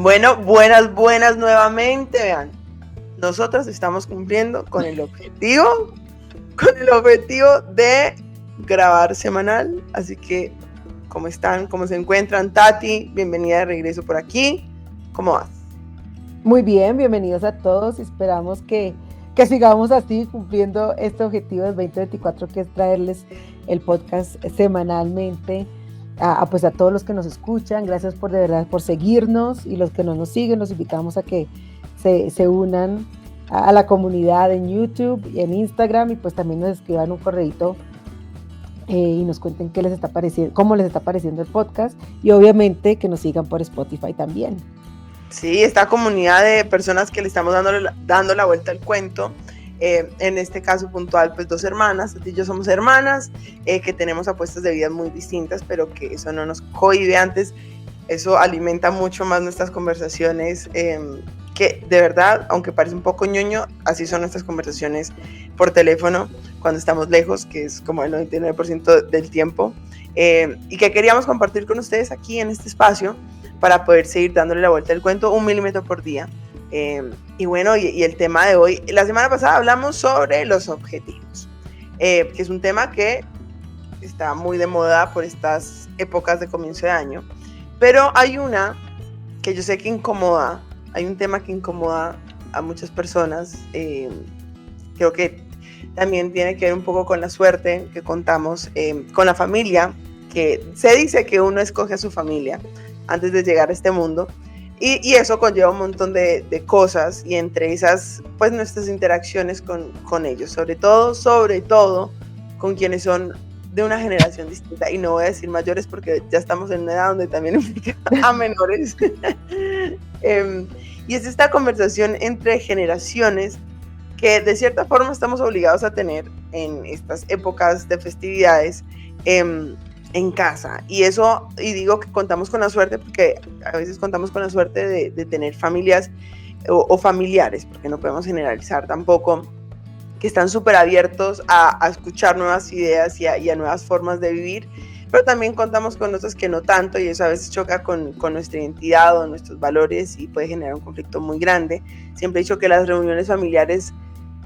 Bueno, buenas nuevamente. Vean, nosotros estamos cumpliendo con el objetivo de grabar semanal. Así que, ¿cómo están? ¿Cómo se encuentran? Tati, bienvenida de regreso por aquí. ¿Cómo vas? Muy bien, bienvenidos a todos. Esperamos que sigamos así cumpliendo este objetivo del 2024, que es traerles el podcast semanalmente pues a todos los que nos escuchan. Gracias de verdad por seguirnos, y los que no nos siguen, los invitamos a que se unan a la comunidad en YouTube y en Instagram, y pues también nos escriban un correíto y nos cuenten qué les está pareciendo, cómo les está pareciendo el podcast, y obviamente que nos sigan por Spotify también. Sí, esta comunidad de personas que le estamos dando la vuelta al cuento. En este caso puntual, pues 2 hermanas, Tati y yo somos hermanas, que tenemos apuestas de vida muy distintas, pero que eso no nos cohíbe. Antes, eso alimenta mucho más nuestras conversaciones, que de verdad, aunque parece un poco ñoño, así son nuestras conversaciones por teléfono cuando estamos lejos, que es como el 99% del tiempo, y que queríamos compartir con ustedes aquí en este espacio para poder seguir dándole la vuelta al cuento 1 milímetro por día. Y bueno, y el tema de hoy, la semana pasada hablamos sobre los objetivos, que es un tema que está muy de moda por estas épocas de comienzo de año, pero hay una que yo sé que incomoda, hay un tema que incomoda a muchas personas. Creo que también tiene que ver un poco con la suerte que contamos, con la familia, que se dice que uno escoge a su familia antes de llegar a este mundo. Y eso conlleva un montón de cosas, y entre esas, pues nuestras interacciones con ellos, sobre todo con quienes son de una generación distinta. Y no voy a decir mayores porque ya estamos en una edad donde también implica a menores. Y es esta conversación entre generaciones que de cierta forma estamos obligados a tener en estas épocas de festividades, en casa. Y eso, y digo que contamos con la suerte porque a veces contamos con la suerte de tener familias o familiares, porque no podemos generalizar tampoco, que están súper abiertos a escuchar nuevas ideas y a nuevas formas de vivir, pero también contamos con otros que no tanto, y eso a veces choca con nuestra identidad o nuestros valores y puede generar un conflicto muy grande. Siempre he dicho que las reuniones familiares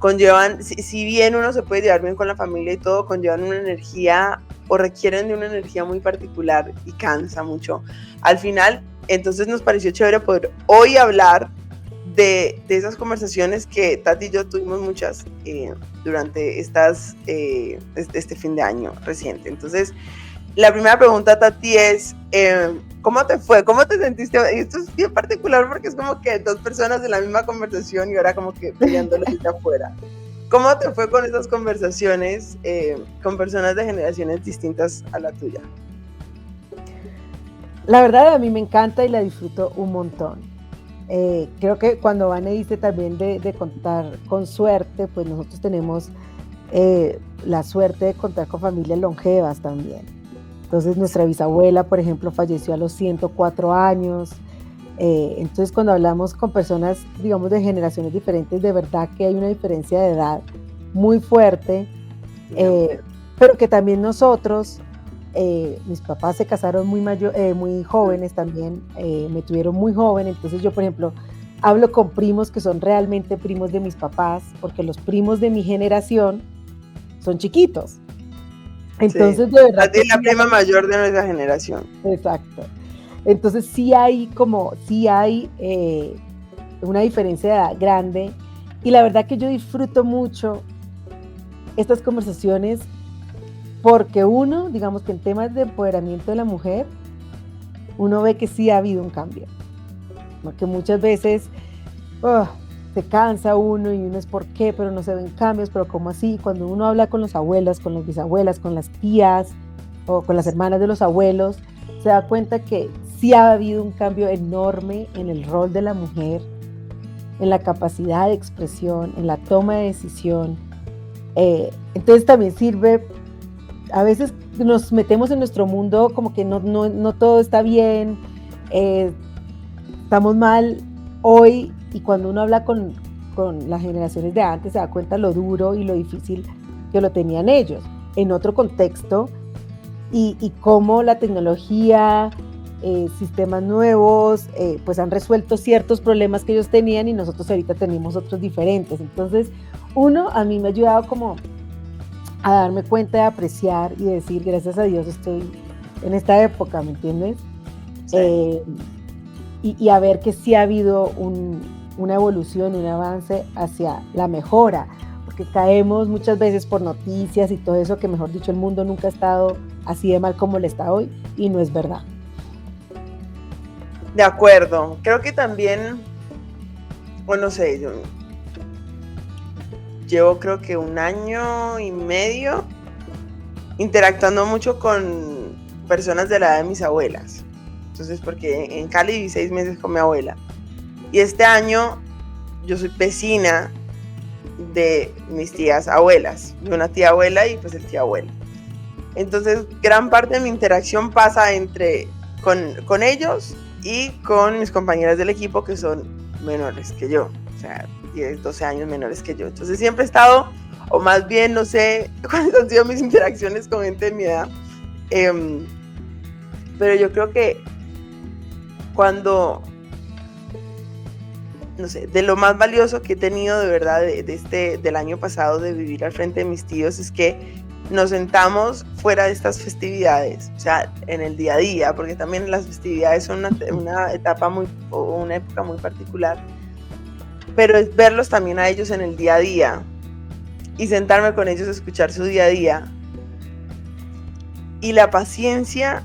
conllevan, si bien uno se puede llevar bien con la familia y todo, conllevan una energía o requieren de una energía muy particular y cansa mucho al final. Entonces nos pareció chévere poder hoy hablar de esas conversaciones que Tati y yo tuvimos muchas durante este fin de año reciente. Entonces, la primera pregunta, Tati, es ¿cómo te fue? ¿Cómo te sentiste? Y esto es bien particular porque es como que 2 personas en la misma conversación y ahora como que peleándolo desde afuera. ¿Cómo te fue con esas conversaciones con personas de generaciones distintas a la tuya? La verdad, a mí me encanta y la disfruto un montón. Creo que cuando Vane dice también de contar con suerte, pues nosotros tenemos la suerte de contar con familias longevas también. Entonces nuestra bisabuela, por ejemplo, falleció a los 104 años. Entonces cuando hablamos con personas, digamos, de generaciones diferentes, de verdad que hay una diferencia de edad muy fuerte, pero que también nosotros, mis papás se casaron muy jóvenes también, me tuvieron muy joven. Entonces yo, por ejemplo, hablo con primos que son realmente primos de mis papás, porque los primos de mi generación son chiquitos. Entonces, sí, de verdad. Es la prima mayor de nuestra generación. Exacto. Entonces sí hay una diferencia de edad grande, y la verdad que yo disfruto mucho estas conversaciones porque uno, digamos que en temas de empoderamiento de la mujer, uno ve que sí ha habido un cambio, porque muchas veces se cansa uno y uno es ¿por qué? Pero no se ven cambios, pero ¿cómo así? Cuando uno habla con los abuelos, con las bisabuelas, con las tías o con las hermanas de los abuelos, se da cuenta que sí ha habido un cambio enorme en el rol de la mujer, en la capacidad de expresión, en la toma de decisión. Entonces también sirve, a veces nos metemos en nuestro mundo como que no todo está bien, estamos mal hoy, y cuando uno habla con las generaciones de antes se da cuenta lo duro y lo difícil que lo tenían ellos en otro contexto, y cómo la tecnología sistemas nuevos, pues han resuelto ciertos problemas que ellos tenían y nosotros ahorita tenemos otros diferentes. Entonces, a mí me ha ayudado como a darme cuenta de apreciar y decir, gracias a Dios estoy en esta época, ¿me entiendes? Sí. Y a ver que sí ha habido una evolución, un avance hacia la mejora, porque caemos muchas veces por noticias y todo eso, que mejor dicho, el mundo nunca ha estado así de mal como le está hoy, y no es verdad. De acuerdo, creo que también, bueno, no sé, yo llevo creo que 1 año y medio interactuando mucho con personas de la edad de mis abuelas. Entonces, porque en Cali viví 6 meses con mi abuela. Y este año yo soy vecina de mis tías abuelas, de una tía abuela y pues el tío abuelo. Entonces, gran parte de mi interacción pasa con ellos y con mis compañeras del equipo que son menores que yo, o sea, 10, 12 años menores que yo. Entonces siempre he estado, o más bien no sé cuáles han sido mis interacciones con gente de mi edad, pero yo creo que cuando, no sé, de lo más valioso que he tenido de verdad del año pasado de vivir al frente de mis tíos es que nos sentamos fuera de estas festividades, o sea, en el día a día, porque también las festividades son una época muy particular, pero es verlos también a ellos en el día a día y sentarme con ellos a escuchar su día a día. Y la paciencia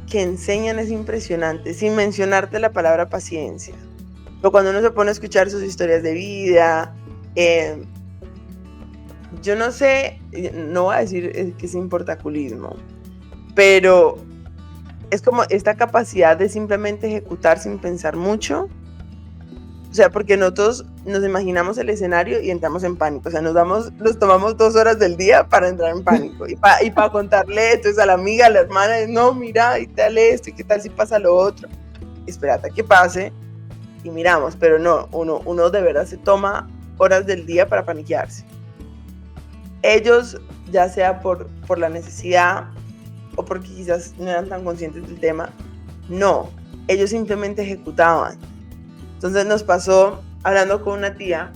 que enseñan es impresionante, sin mencionarte la palabra paciencia. Pero cuando uno se pone a escuchar sus historias de vida, yo no sé, no voy a decir que es importaculismo, pero es como esta capacidad de simplemente ejecutar sin pensar mucho. O sea, porque nosotros nos imaginamos el escenario y entramos en pánico. O sea, nos tomamos 2 horas del día para entrar en pánico. Y para contarle entonces a la amiga, a la hermana, no, mira, y tal esto, y qué tal si pasa lo otro. Espérate a que pase y miramos. Pero no, uno de verdad se toma horas del día para paniquearse. Ellos, ya sea por la necesidad o porque quizás no eran tan conscientes del tema, no, ellos simplemente ejecutaban. Entonces nos pasó hablando con una tía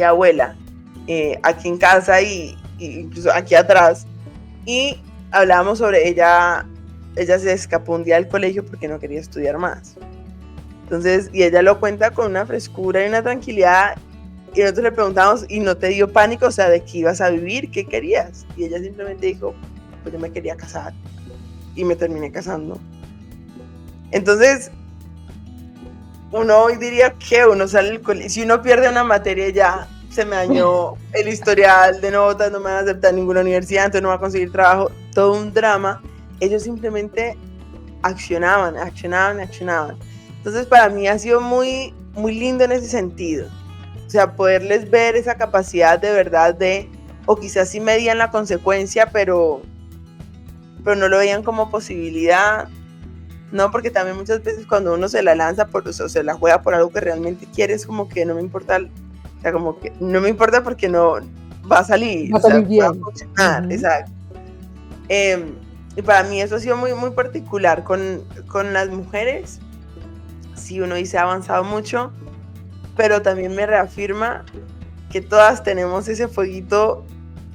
abuela, aquí en casa y incluso aquí atrás, y hablábamos sobre ella se escapó un día del colegio porque no quería estudiar más. Entonces, y ella lo cuenta con una frescura y una tranquilidad, y nosotros le preguntamos, ¿y no te dio pánico? O sea, ¿de qué ibas a vivir? ¿Qué querías? Y ella simplemente dijo, pues yo me quería casar, y me terminé casando. Entonces, uno hoy diría que uno sale del colegio, si uno pierde una materia ya se me dañó el historial de notas, no me van a aceptar ninguna universidad, entonces no va a conseguir trabajo, todo un drama. Ellos simplemente accionaban. Entonces para mí ha sido muy, muy lindo en ese sentido. O sea, poderles ver esa capacidad de verdad o quizás sí medían la consecuencia, pero no lo veían como posibilidad. No, porque también muchas veces cuando uno se la lanza o se la juega por algo que realmente quiere, es como que no me importa, o sea, como que no me importa porque no va a salir, va a salir bien. Va a funcionar, exacto. Y para mí eso ha sido muy, muy particular con las mujeres. Sí, uno dice ha avanzado mucho, pero también me reafirma que todas tenemos ese fueguito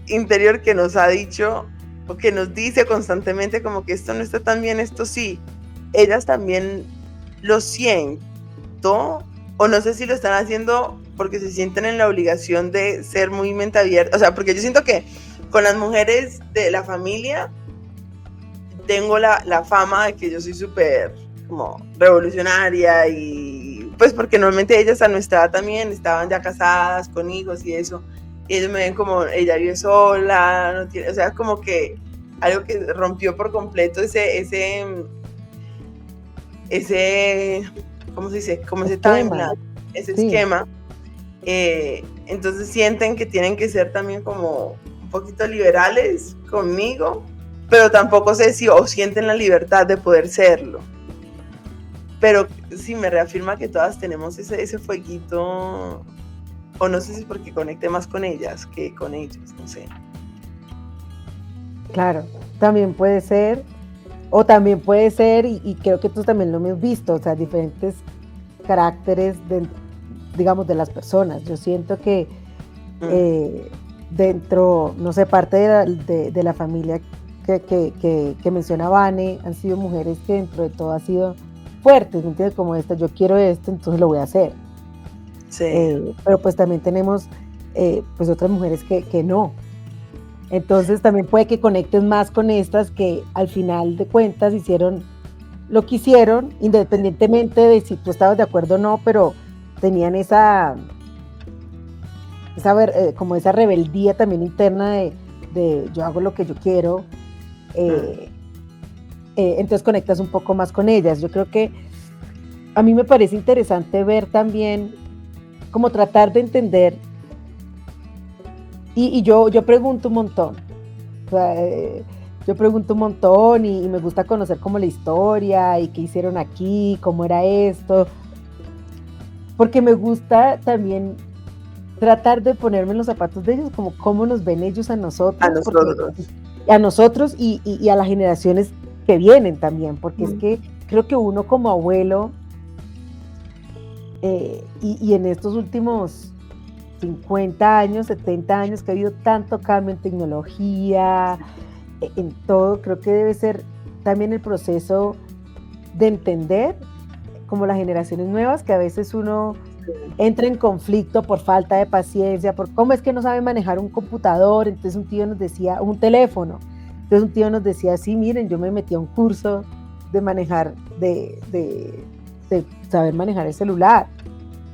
interior que nos ha dicho o que nos dice constantemente como que esto no está tan bien, esto sí. Ellas también lo siento, o no sé si lo están haciendo porque se sienten en la obligación de ser muy mente abierta, o sea, porque yo siento que con las mujeres de la familia tengo la fama de que yo soy súper como revolucionaria y pues porque normalmente ellas a nuestra edad también estaban ya casadas con hijos y eso, y ellos me ven como ella vive sola, no tiene, o sea, como que algo que rompió por completo ese ¿cómo se dice? Como ese timeline, ese esquema. Entonces sienten que tienen que ser también como un poquito liberales conmigo, pero tampoco sé si o sienten la libertad de poder serlo. Pero sí me reafirma que todas tenemos ese fueguito, o no sé si es porque conecte más con ellas que con ellos, no sé. Claro, también puede ser, O también puede ser, y creo que tú también lo hemos visto, o sea, diferentes caracteres digamos, de las personas. Yo siento que dentro, no sé, parte de la familia que menciona Vane, han sido mujeres que dentro de todo han sido fuertes, ¿me entiendes? Como esta, yo quiero esto, entonces lo voy a hacer. Sí. Pero pues también tenemos pues otras mujeres que no. Entonces también puede que conectes más con estas que al final de cuentas hicieron lo que hicieron, independientemente de si tú estabas de acuerdo o no, pero tenían como esa rebeldía también interna de yo hago lo que yo quiero. Entonces conectas un poco más con ellas. Yo creo que a mí me parece interesante ver también, como tratar de entender, y yo pregunto un montón, o sea, yo pregunto un montón y me gusta conocer como la historia y qué hicieron aquí, cómo era esto, porque me gusta también tratar de ponerme en los zapatos de ellos, como cómo nos ven ellos a nosotros. A nosotros y a las generaciones que vienen también, porque es que creo que uno como abuelo, y en estos últimos 50 años, 70 años que ha habido tanto cambio en tecnología, en todo, creo que debe ser también el proceso de entender como las generaciones nuevas, que a veces uno entra en conflicto por falta de paciencia, por cómo es que no sabe manejar un computador. Entonces un tío nos decía, un teléfono, entonces un tío nos decía, sí, miren, yo me metí a un curso de manejar, de saber manejar el celular,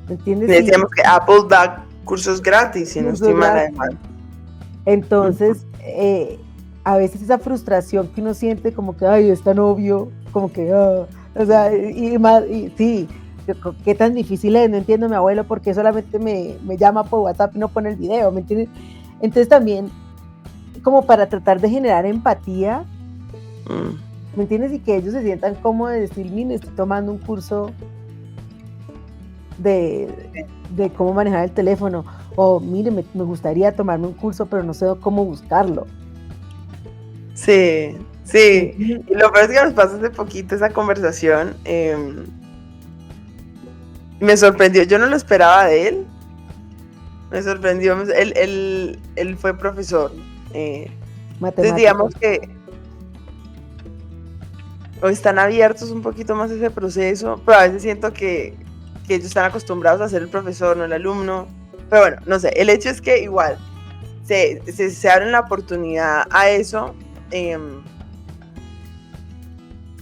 ¿me entiendes? Decíamos que Apple da cursos gratis, si no estoy mal, además. Entonces, a veces esa frustración que uno siente como que, ay, es tan obvio, como que, o sea, y sí, qué tan difícil es, no entiendo mi abuelo por qué solamente me llama por WhatsApp y no pone el video, ¿me entiendes? Entonces también, como para tratar de generar empatía, ¿me entiendes? Y que ellos se sientan cómodos de decir, mire, estoy tomando un curso de cómo manejar el teléfono, o mire, me gustaría tomarme un curso, pero no sé cómo buscarlo. Sí. Y lo peor es que nos pasó hace poquito esa conversación. Me sorprendió, yo no lo esperaba de él. Me sorprendió, él fue profesor. Entonces digamos que o están abiertos un poquito más a ese proceso, pero a veces siento que ellos están acostumbrados a ser el profesor, no el alumno. Pero bueno, no sé, el hecho es que igual se abren la oportunidad a eso.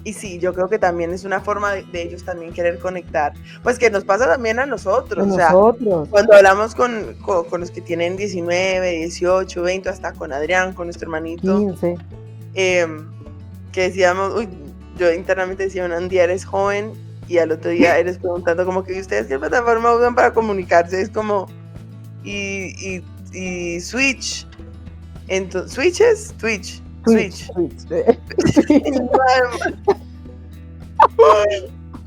Y sí, yo creo que también es una forma de ellos también querer conectar. Pues que nos pasa también a nosotros. Cuando hablamos con los que tienen 19, 18, 20, hasta con Adrián, con nuestro hermanito. 15. Que decíamos, yo internamente decía, un día eres joven y al otro día eres preguntando como que ¿ustedes qué plataforma usan para comunicarse? Es como, y Switch. Entonces, ¿Switches? Twitch.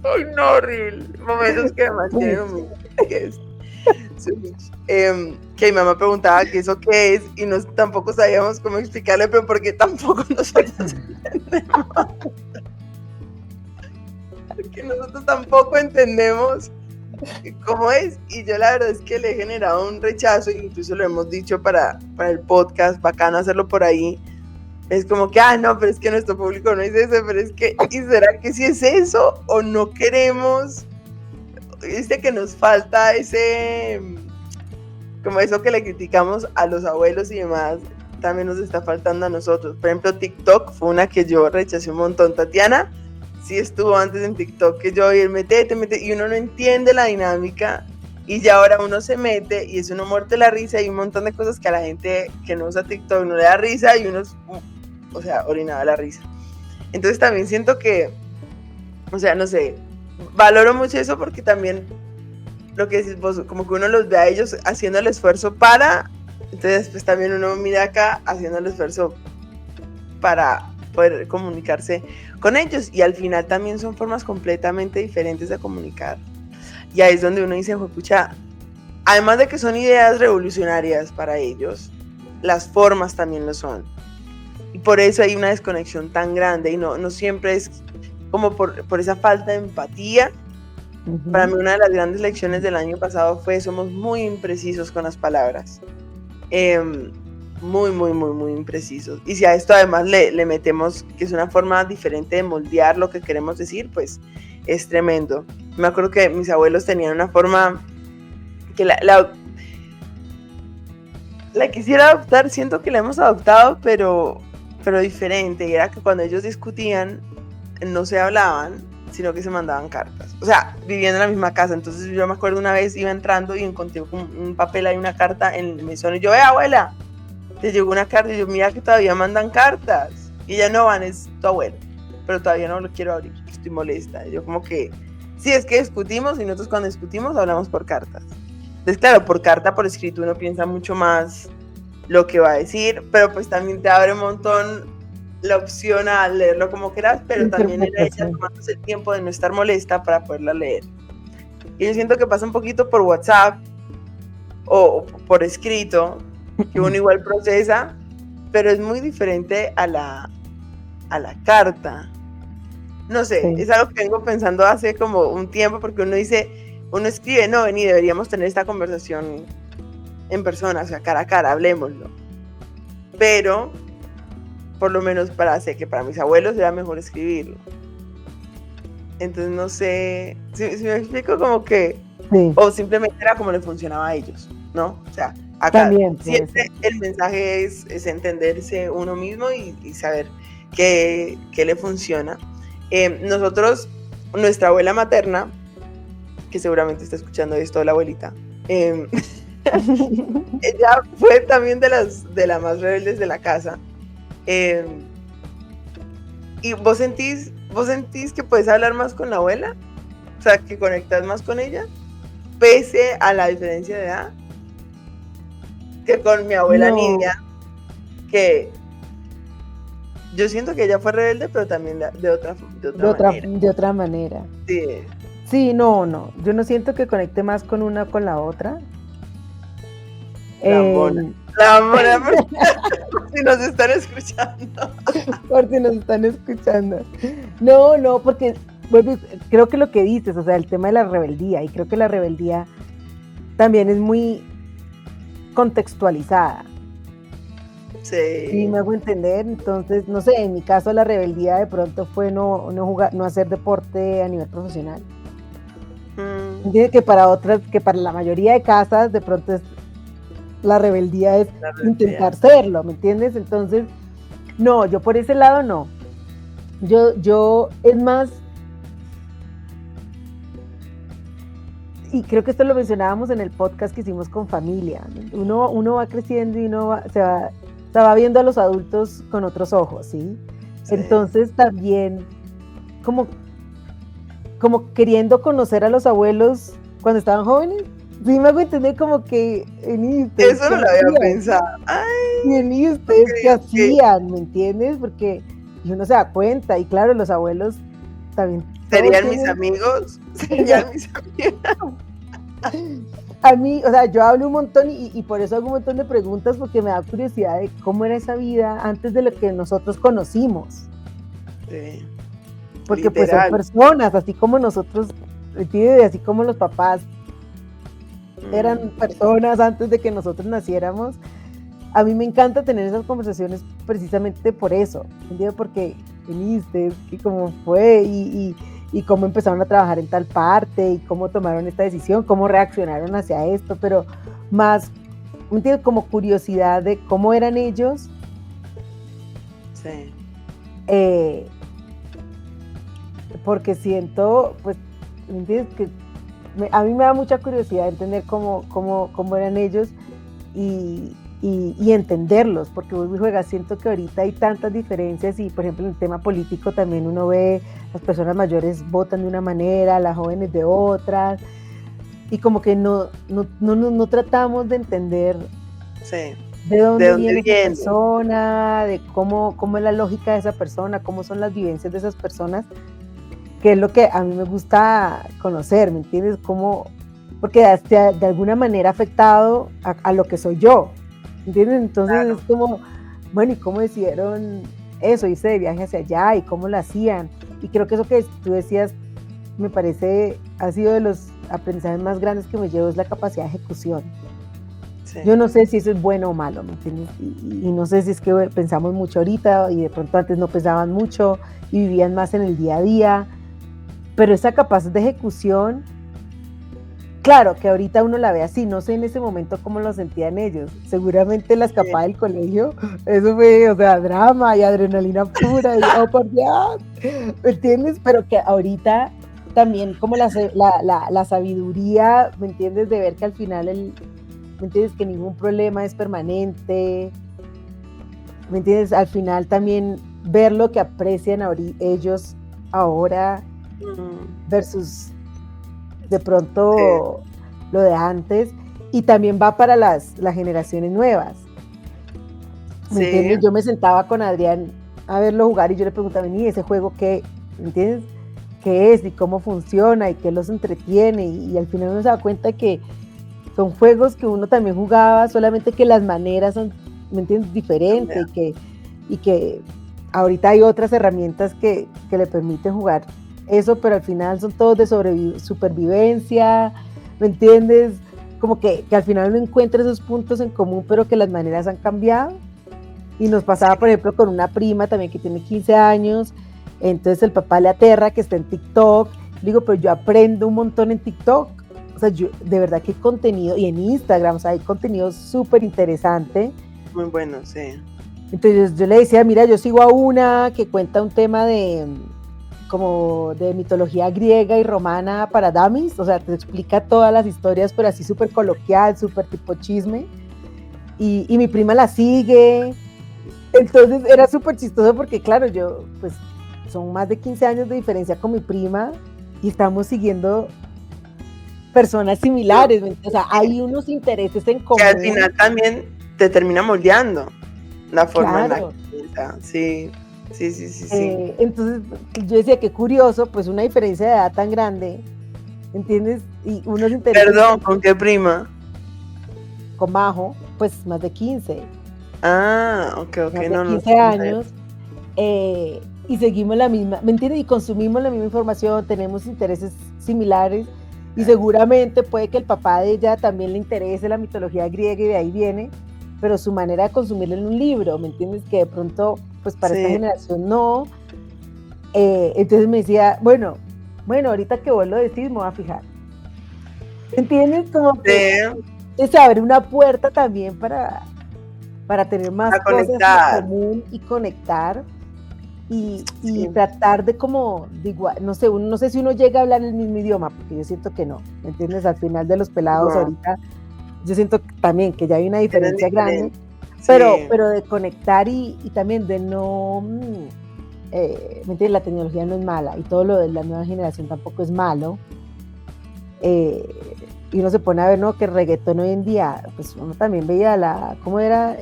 Ay, no, horrible. Momentos que además tienen que mi mamá preguntaba que eso qué es y tampoco sabíamos cómo explicarle, pero porque tampoco nosotros entendemos. Porque nosotros tampoco entendemos cómo es, y yo la verdad es que le he generado un rechazo, incluso lo hemos dicho para el podcast, bacano hacerlo por ahí. Es como que, no, pero es que nuestro público no es eso, pero es que, ¿y será que sí es eso? ¿O no queremos? Dice que nos falta ese, como eso que le criticamos a los abuelos y demás, también nos está faltando a nosotros. Por ejemplo, TikTok fue una que yo rechacé un montón. Tatiana sí estuvo antes en TikTok, que yo, y él mete, y uno no entiende la dinámica, y ya ahora uno se mete, y es uno muerte la risa, y un montón de cosas que a la gente que no usa TikTok no le da risa, y uno orinaba la risa. Entonces también siento que, no sé, valoro mucho eso, porque también lo que decís vos, como que uno los ve a ellos haciendo el esfuerzo entonces pues también uno mira acá haciendo el esfuerzo para poder comunicarse con ellos, y al final también son formas completamente diferentes de comunicar, y ahí es donde uno dice, pucha, además de que son ideas revolucionarias para ellos, las formas también lo son. y por eso hay una desconexión tan grande y no siempre es como por esa falta de empatía. Para mí una de las grandes lecciones del año pasado fue somos muy imprecisos con las palabras, muy, muy, muy, muy imprecisos. Y si a esto además le metemos que es una forma diferente de moldear lo que queremos decir, pues es tremendo. Me acuerdo que mis abuelos tenían una forma que la quisiera adoptar, siento que la hemos adoptado, pero diferente, y era que cuando ellos discutían no se hablaban, sino que se mandaban cartas, o sea, viviendo en la misma casa. Entonces yo me acuerdo una vez iba entrando y encontré un papel ahí, una carta en el mesón, y yo, abuela, te llegó una carta, y yo, mira que todavía mandan cartas, y ya no van, es tu abuelo, pero todavía no lo quiero abrir, estoy molesta. Y yo como que, sí, es que discutimos, y nosotros cuando discutimos hablamos por cartas. Entonces claro, por carta, por escrito, uno piensa mucho más lo que va a decir, pero pues también te abre un montón la opción a leerlo como quieras, pero también era ella tomándose el tiempo de no estar molesta para poderla leer. Y yo siento que pasa un poquito por WhatsApp o por escrito, que uno igual procesa, pero es muy diferente a la carta. No sé, sí. Es algo que vengo pensando hace como un tiempo, porque uno escribe, no, vení, deberíamos tener esta conversación en persona, o sea, cara a cara, hablemoslo. Pero por lo menos sé que para mis abuelos era mejor escribirlo. Entonces no sé si me explico, como que sí. O simplemente era como le funcionaba a ellos, ¿no? O sea, acá también, siempre el mensaje es entenderse uno mismo y saber qué le funciona. Nosotros, nuestra abuela materna, que seguramente está escuchando esto, la abuelita, ella fue también de las más rebeldes de la casa. ¿Y vos sentís que puedes hablar más con la abuela? O sea, que conectas más con ella, pese a la diferencia de edad, que con mi abuela Nidia, que yo siento que ella fue rebelde, pero también de otra manera. Sí, no, yo no siento que conecte más con una con la otra. La mona, por si nos están escuchando. Por si nos están escuchando. No, porque bueno, creo que lo que dices, o sea, el tema de la rebeldía, y creo que la rebeldía también es muy contextualizada. Sí, me hago entender. Entonces, no sé, en mi caso la rebeldía de pronto fue no hacer deporte a nivel profesional. Entiende que para otras, que para la mayoría de casas de pronto la rebeldía es intentar serlo, ¿me entiendes? Entonces, no, yo por ese lado no. Yo es más, y creo que esto lo mencionábamos en el podcast que hicimos con familia. Uno va creciendo y se va viendo a los adultos con otros ojos, ¿sí? Entonces también como queriendo conocer a los abuelos cuando estaban jóvenes. Sí, me hago entender como que eso no lo había pensado. ¿Y ustedes qué hacían? ¿Me entiendes? Porque uno se da cuenta, y claro, los abuelos también. ¿Serían mis amigos? A mí, o sea, yo hablo un montón y por eso hago un montón de preguntas, porque me da curiosidad de cómo era esa vida antes de lo que nosotros conocimos. Sí. Porque pues son personas, así como nosotros, ¿entiendes? Así como los papás eran personas antes de que nosotros naciéramos. A mí me encanta tener esas conversaciones precisamente por eso, ¿entiendes? Porque viniste, y cómo fue, y cómo empezaron a trabajar en tal parte, y cómo tomaron esta decisión, cómo reaccionaron hacia esto, pero más, ¿entiendes? Como curiosidad de cómo eran ellos. Sí. Porque siento, pues, ¿entiendes? Que a mí me da mucha curiosidad entender cómo eran ellos y entenderlos, porque vos juegas, siento que ahorita hay tantas diferencias, y por ejemplo en el tema político también uno ve las personas mayores votan de una manera, las jóvenes de otras, y como que no tratamos de entender de dónde viene esa persona, de cómo es la lógica de esa persona, cómo son las vivencias de esas personas, que es lo que a mí me gusta conocer, ¿me entiendes? Porque de alguna manera ha afectado a lo que soy yo, ¿entiendes? Entonces claro. Es como, bueno, ¿y cómo decidieron eso, irse de viaje hacia allá y cómo lo hacían? Y creo que eso que tú decías, me parece, ha sido de los aprendizajes más grandes que me llevo, es la capacidad de ejecución. Sí. Yo no sé si eso es bueno o malo, ¿me entiendes? Y no sé si es que pensamos mucho ahorita y de pronto antes no pensaban mucho y vivían más en el día a día, pero esa capacidad de ejecución, claro que ahorita uno la ve así, no sé en ese momento cómo lo sentían ellos. Seguramente la escapada del colegio, eso fue, o sea, drama y adrenalina pura, y oh por Dios, ¿me entiendes? Pero que ahorita también como la sabiduría, ¿me entiendes? De ver que al final ¿me entiendes? Que ningún problema es permanente, ¿me entiendes? Al final también ver lo que aprecian ellos ahora versus de pronto lo de antes, y también va para las generaciones nuevas. ¿Me entiendes? Yo me sentaba con Adrián a verlo jugar y yo le preguntaba, ¿y ese juego qué? ¿Me entiendes? ¿Qué es y cómo funciona y qué los entretiene? Y al final uno se da cuenta que son juegos que uno también jugaba, solamente que las maneras son, ¿me entiendes?, diferentes, y que ahorita hay otras herramientas que le permiten jugar eso, pero al final son todos de supervivencia, ¿me entiendes? Como que al final uno encuentra esos puntos en común, pero que las maneras han cambiado. Y nos pasaba, por ejemplo, con una prima también que tiene 15 años, entonces el papá le aterra que está en TikTok. Digo, pero yo aprendo un montón en TikTok. O sea, yo, de verdad que hay contenido, y en Instagram, o sea, hay contenido súper interesante. Muy bueno, sí. Entonces yo le decía, mira, yo sigo a una que cuenta un tema como de mitología griega y romana para dummies, o sea, te explica todas las historias, pero así súper coloquial, súper tipo chisme, y mi prima la sigue. Entonces era súper chistoso porque, claro, yo, pues, son más de 15 años de diferencia con mi prima y estamos siguiendo personas similares, o sea, hay unos intereses en común. Que al final también te termina moldeando la forma en la que piensa, sí. Entonces yo decía, qué curioso, pues una diferencia de edad tan grande, ¿entiendes? Y unos intereses... Perdón, ¿con qué prima? Con Majo, pues más de 15. Ah, ok, más de 15 años, y seguimos la misma, ¿me entiendes? Y consumimos la misma información, tenemos intereses similares, y seguramente puede que el papá de ella también le interese la mitología griega y de ahí viene, pero su manera de consumirla en un libro, ¿me entiendes? Que de pronto, pues para esta generación no. Entonces me decía, bueno, ahorita que vos lo decís me voy a fijar. ¿Me entiendes? Como que se abre una puerta también para tener más cosas en común y conectar y tratar de como, digo, no sé si uno llega a hablar el mismo idioma, porque yo siento que no, ¿me entiendes? Al final de los pelados ahorita, yo siento también que ya hay una diferencia grande, pero de conectar y también de no, ¿me entiendes? La tecnología no es mala y todo lo de la nueva generación tampoco es malo. Y uno se pone a ver, ¿no? Que el reggaetón hoy en día, pues uno también veía ¿cómo era?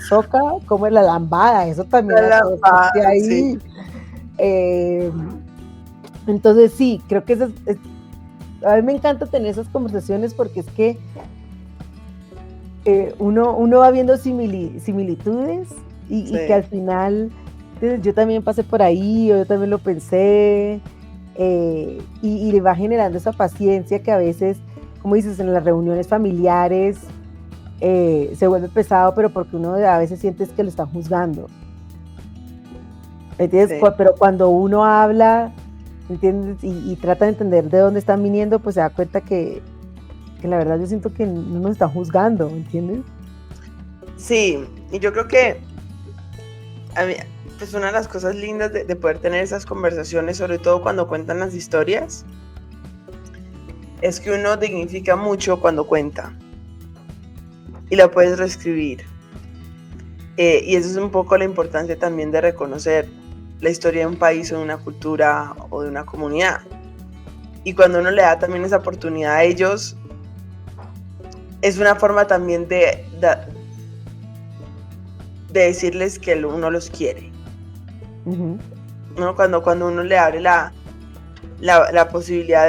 Soca, ¿cómo era? La lambada, eso también la lambada, ahí. Sí. Entonces sí, creo que a mí me encanta tener esas conversaciones porque es que uno va viendo similitudes y que al final, yo también pasé por ahí, yo también lo pensé, y le va generando esa paciencia que a veces, como dices, en las reuniones familiares se vuelve pesado, pero porque uno a veces siente que lo están juzgando. ¿Entiendes? Pero cuando uno habla, ¿entiendes? Y trata de entender de dónde están viniendo, pues se da cuenta que la verdad yo siento que no nos están juzgando, ¿entiendes? Sí, y yo creo que a mí, pues una de las cosas lindas de poder tener esas conversaciones, sobre todo cuando cuentan las historias, es que uno dignifica mucho cuando cuenta y la puedes reescribir. Y eso es un poco la importancia también de reconocer la historia de un país o de una cultura o de una comunidad. Y cuando uno le da también esa oportunidad a ellos, es una forma también de decirles que uno los quiere. Uh-huh. ¿No? Cuando uno le abre la posibilidad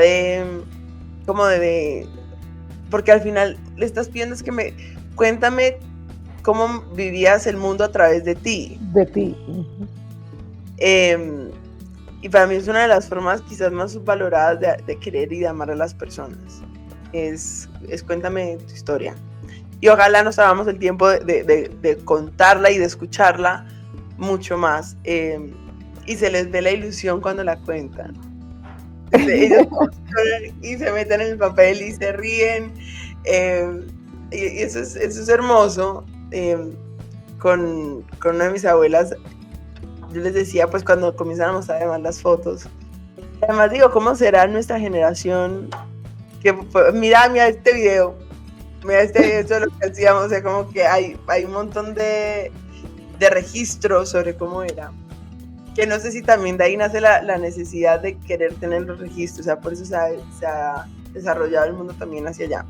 porque al final le estás pidiendo es que cuéntame cómo vivías el mundo a través de ti. De ti. Y para mí es una de las formas quizás más subvaloradas de querer y de amar a las personas. Es cuéntame tu historia. Y ojalá nos hagamos el tiempo de contarla y de escucharla mucho más. Y se les ve la ilusión cuando la cuentan. Ellos y se meten en el papel y se ríen. Y eso es hermoso. Con una de mis abuelas, yo les decía, pues cuando comienzan a mostrar además las fotos, además digo, ¿cómo será nuestra generación? Que mira este video, eso es lo que hacíamos, o sea, como que hay un montón de registros sobre cómo era, que no sé si también de ahí nace la necesidad de querer tener los registros, o sea, por eso se ha desarrollado el mundo también hacia allá.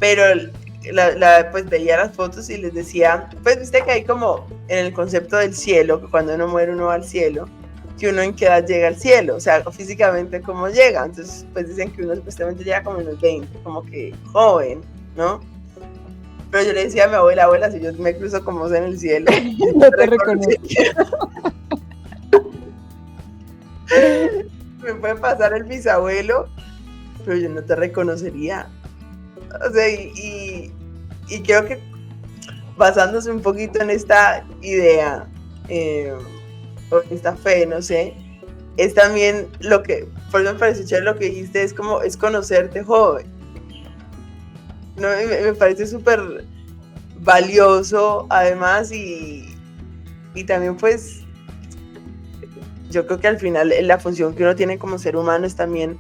Pero pues veía las fotos y les decía, pues viste que hay como en el concepto del cielo, que cuando uno muere uno va al cielo, que uno en qué edad llega al cielo, o sea, físicamente cómo llega. Entonces pues dicen que uno supuestamente llega como en los 20, como que joven, ¿no? Pero yo le decía a mi abuela, si yo me cruzo como vos en el cielo, no te reconozco. Me puede pasar el bisabuelo, pero yo no te reconocería. O sea, y creo que basándose un poquito en esta idea, o esta fe, no sé, es también lo que, por eso me pareció chévere lo que dijiste, es conocerte joven. No, me parece súper valioso, además, y también pues, yo creo que al final la función que uno tiene como ser humano es también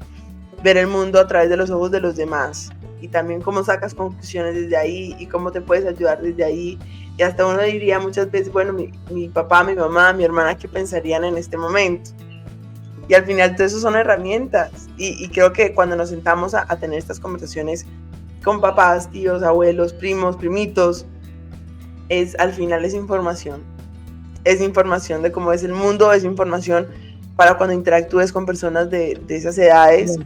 ver el mundo a través de los ojos de los demás, y también cómo sacas conclusiones desde ahí, y cómo te puedes ayudar desde ahí, y hasta uno diría muchas veces, bueno, mi papá, mi mamá, mi hermana, ¿qué pensarían en este momento? Y al final todo eso son herramientas, y creo que cuando nos sentamos a tener estas conversaciones con papás, tíos, abuelos, primos, primitos, al final es información de cómo es el mundo, es información para cuando interactúes con personas de esas edades.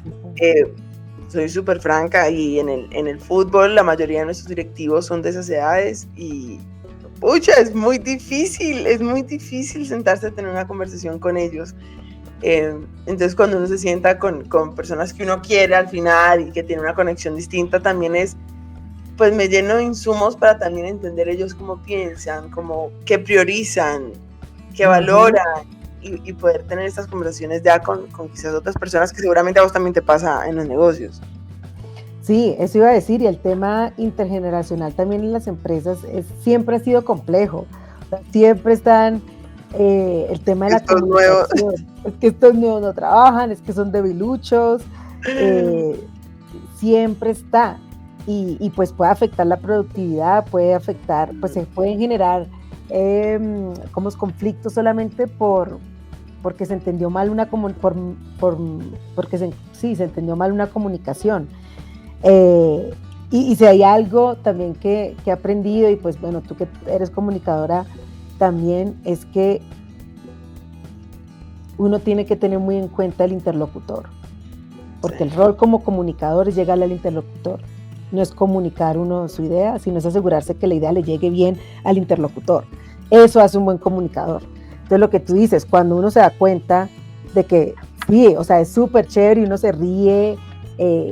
Soy súper franca, y en el fútbol la mayoría de nuestros directivos son de esas edades, y pucha, es muy difícil sentarse a tener una conversación con ellos. Entonces cuando uno se sienta con personas que uno quiere al final y que tiene una conexión distinta, también pues me lleno de insumos para también entender ellos cómo piensan, qué priorizan, qué valoran, y poder tener estas conversaciones ya con quizás otras personas, que seguramente a vos también te pasa en los negocios. Sí, eso iba a decir, y el tema intergeneracional también en las empresas siempre ha sido complejo. O sea, siempre están el tema de la comunicación. Es que estos nuevos no trabajan, es que son debiluchos, siempre está. Y pues puede afectar la productividad, puede afectar, pues se pueden generar como conflictos solamente porque se entendió mal se entendió mal una comunicación. Y si hay algo también que he aprendido, y pues bueno, tú que eres comunicadora también, es que uno tiene que tener muy en cuenta el interlocutor, porque el rol como comunicador es llegarle al interlocutor. No es comunicar uno su idea, sino es asegurarse que la idea le llegue bien al interlocutor. Eso hace un buen comunicador. Entonces lo que tú dices, cuando uno se da cuenta de que sí, o sea, es súper chévere y uno se ríe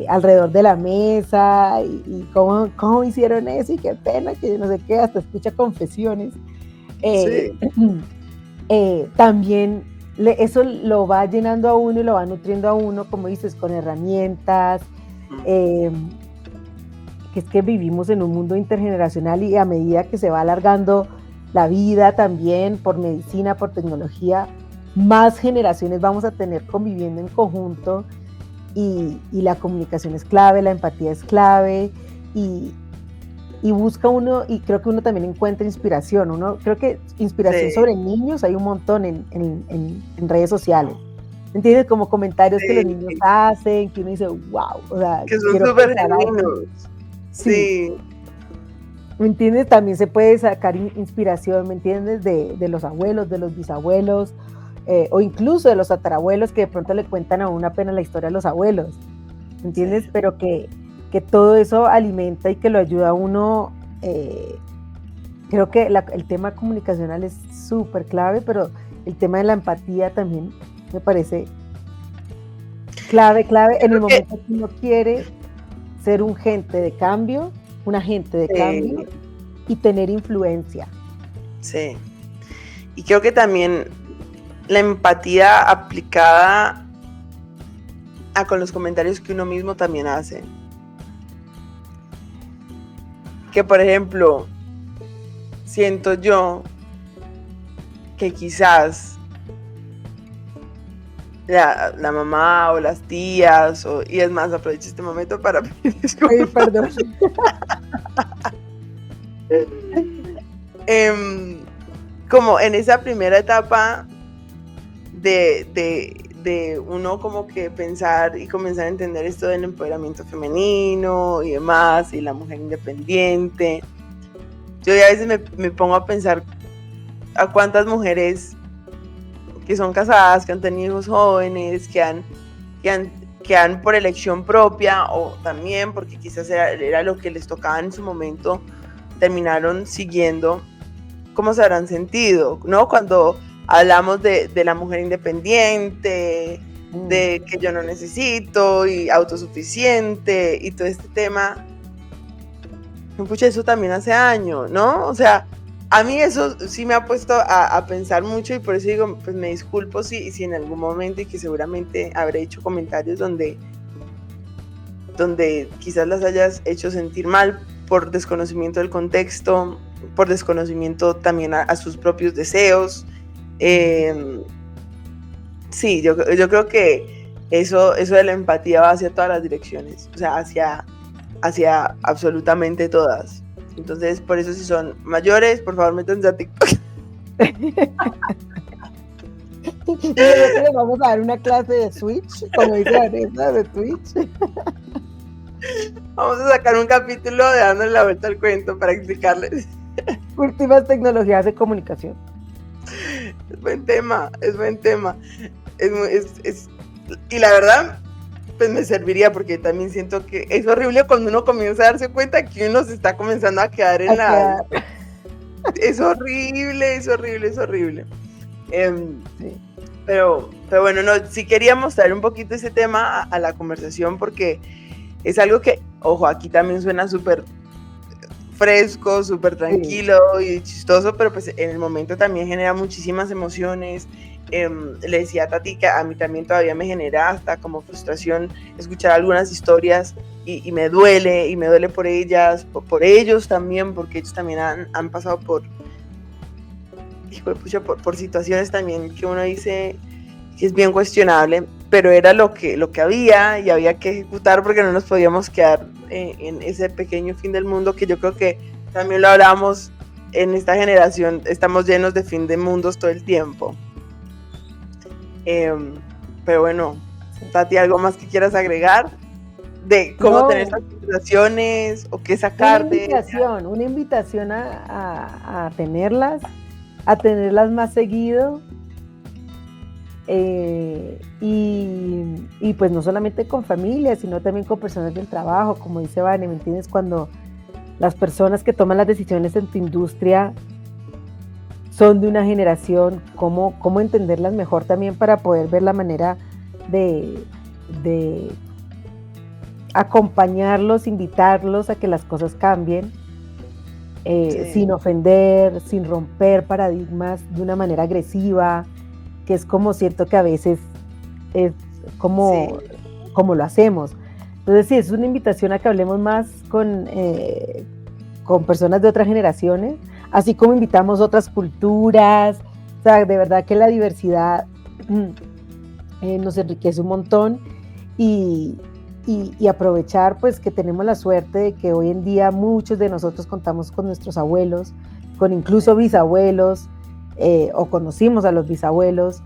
alrededor de la mesa y cómo hicieron eso y qué pena, que no sé qué, hasta escucha confesiones. También eso lo va llenando a uno y lo va nutriendo a uno, como dices, con herramientas, que es que vivimos en un mundo intergeneracional, y a medida que se va alargando la vida también por medicina, por tecnología, más generaciones vamos a tener conviviendo en conjunto, y la comunicación es clave, la empatía es clave, y busca uno, y creo que uno también encuentra inspiración. Creo que inspiración sobre niños hay un montón en redes sociales. ¿Entiendes? Como comentarios que los niños hacen, que uno dice, wow. O sea, que son súper genuinos. Sí. ¿Me entiendes? También se puede sacar inspiración, ¿me entiendes? De los abuelos, de los bisabuelos, o incluso de los tatarabuelos, que de pronto le cuentan a uno apenas la historia de los abuelos, ¿me entiendes? Sí. Pero que todo eso alimenta y que lo ayuda a uno creo que el tema comunicacional es súper clave, pero el tema de la empatía también me parece clave en el momento que uno quiere ser un agente de cambio y tener influencia. Sí. Y creo que también la empatía aplicada con los comentarios que uno mismo también hace. Que por ejemplo, siento yo que quizás la mamá o las tías, y es más, aprovecho este momento para pedir disculpas. Ay, perdón. Como en esa primera etapa de uno como que pensar y comenzar a entender esto del empoderamiento femenino y demás, y la mujer independiente, yo a veces me pongo a pensar a cuántas mujeres que son casadas, que han tenido hijos jóvenes, que han por elección propia o también porque quizás era lo que les tocaba en su momento, terminaron siguiendo, cómo se habrán sentido, ¿no? Cuando hablamos de la mujer independiente, de que yo no necesito y autosuficiente y todo este tema. Pucha, eso también hace años, ¿no? O sea, a mí eso sí me ha puesto a pensar mucho y por eso digo, pues me disculpo si en algún momento, y que seguramente habré hecho comentarios donde quizás las hayas hecho sentir mal por desconocimiento del contexto, por desconocimiento también a sus propios deseos. Sí, yo creo que eso de la empatía va hacia todas las direcciones, o sea, hacia absolutamente todas. Entonces, por eso si son mayores, por favor, métanse a TikTok. Nosotros vamos a dar una clase de Switch, como dice Vanessa, de Twitch. Vamos a sacar un capítulo de dándole la vuelta al cuento para explicarles. Últimas tecnologías de comunicación. Es buen tema. Y la verdad, pues me serviría, porque también siento que es horrible cuando uno comienza a darse cuenta que uno se está comenzando a quedar en la... Es horrible. Sí. Pero bueno, no, sí queríamos traer un poquito ese tema a la conversación, porque es algo que, ojo, aquí también suena súper fresco, súper tranquilo y chistoso, pero pues en el momento también genera muchísimas emociones. Le decía a Tati que a mí también todavía me genera hasta como frustración escuchar algunas historias y me duele por ellas, por ellos también, porque ellos también han pasado por situaciones también que uno dice que es bien cuestionable, pero era lo que había y había que ejecutar, porque no nos podíamos quedar en ese pequeño fin del mundo, que yo creo que también lo hablamos en esta generación, estamos llenos de fin de mundos todo el tiempo. Pero bueno, Tati, ¿algo más que quieras agregar de cómo tener estas conversaciones o qué sacar una invitación a tenerlas más seguido, y pues no solamente con familia, sino también con personas del trabajo, como dice Vane, ¿me entiendes? Cuando las personas que toman las decisiones en tu industria son de una generación, cómo entenderlas mejor también para poder ver la manera de acompañarlos, invitarlos a que las cosas cambien, sin ofender, sin romper paradigmas de una manera agresiva, que es como cierto que a veces es como lo hacemos. Entonces sí, es una invitación a que hablemos más con personas de otras generaciones, así como invitamos otras culturas. O sea, de verdad que la diversidad nos enriquece un montón, y aprovechar pues que tenemos la suerte de que hoy en día muchos de nosotros contamos con nuestros abuelos, con incluso bisabuelos, o conocimos a los bisabuelos,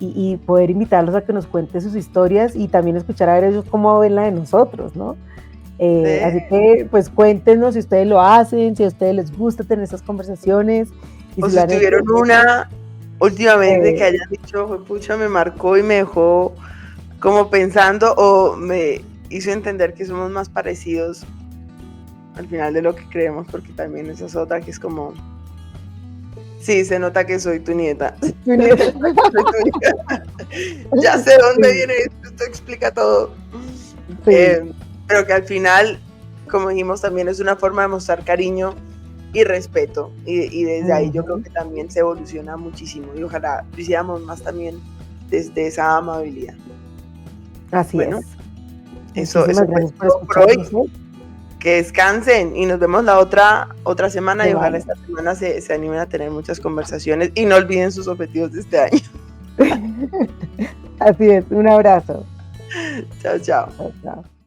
y poder invitarlos a que nos cuenten sus historias y también escuchar a ver ellos cómo ven la de nosotros, ¿no? Así que pues cuéntenos si ustedes lo hacen, si a ustedes les gusta tener esas conversaciones. O si tuvieron una últimamente que hayan dicho, pucha, me marcó y me dejó como pensando, o me hizo entender que somos más parecidos al final de lo que creemos, porque también esa es otra que es como, sí, se nota que soy tu nieta. Tu nieta. Ya sé dónde viene esto explica todo. Sí. Pero que al final, como dijimos, también es una forma de mostrar cariño y respeto, y desde ahí yo creo que también se evoluciona muchísimo, y ojalá lo hiciéramos más también desde esa amabilidad. Así Bueno, es. eso Muchísimas fue gracias por todo por hoy. escucharnos. Que descansen y nos vemos la otra semana, y Vale. ojalá esta semana se animen a tener muchas conversaciones y no olviden sus objetivos de este año. Así es, un abrazo. Chao, chao. Chao, chao.